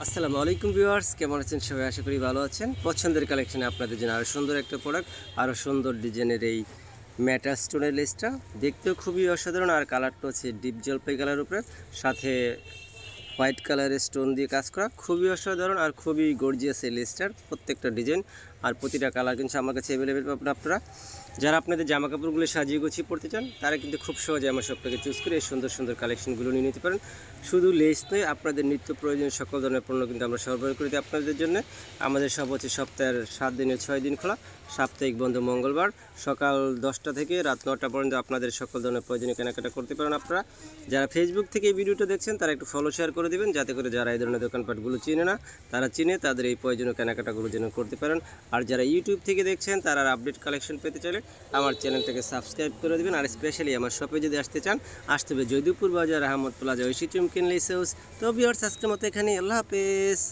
আসসালামু আলাইকুম ভিউয়ার্স, কেমন আছেন সবাই? আশা করি ভালো আছেন। পছন্দের কালেকশনে আপনাদের জন্য আরও সুন্দর একটা প্রোডাক্ট, আরও সুন্দর ডিজাইনের এই ম্যাটা স্টোনের লেসটা দেখতেও খুবই অসাধারণ। আর কালারটা হচ্ছে ডিপ জলপাই কালার উপরে, সাথে হোয়াইট কালারের স্টোন দিয়ে কাজ করা, খুবই অসাধারণ আর খুবই গর্জিয়াস এই লেসটার প্রত্যেকটা ডিজাইন আর প্রতিটা কালার কিন্তু আমার কাছে অ্যাভেলেবেল পাবেন। আপনারা যারা আপনাদের জামা কাপড়গুলো সাজিয়ে গুছিয়ে পড়তে চান তারা কিন্তু খুব সহজে আমার শপটাকে চুজ করে এই সুন্দর সুন্দর কালেকশনগুলো নিয়ে নিতে পারেন। শুধু লেস নয়, আপনাদের নিত্য প্রয়োজনীয় সকল ধরনের পণ্য কিন্তু আমরা সরবরাহ করে দিই আপনাদের জন্য। আমাদের সব হচ্ছে সপ্তাহের 7 দিনের 6 দিন খোলা, সাপ্তাহিক বন্ধ মঙ্গলবার সকাল 10টা থেকে রাত 9টা পর্যন্ত আপনাদের সকল ধরনের প্রয়োজনীয় কেনাকাটা করতে পারেন। আপনারা যারা ফেসবুক থেকে এই ভিডিওটা দেখছেন তারা একটু ফলো শেয়ার করে দেবেন, যাতে করে যারা এই ধরনের দোকানপাটগুলো চিনে না তারা চিনে তাদের এই প্রয়োজনীয় কেনাকাটাগুলো যেন করতে পারেন। আর যারা ইউটিউব থেকে দেখছেন তারা আপডেট কালেকশন পেতে চাইলে আমার চ্যানেলটাকে সাবস্ক্রাইব করে দেবেন। আর স্পেশালি আমার শপে যদি আসতে চান, আসতে হবে জয়দেবপুর বাজার, আহমদ প্লাজা, ঐশী চুমকিন লেস হাউস। তো ভিউয়ার্স, আজকের মতো এখানে, আল্লাহ হাফেজ।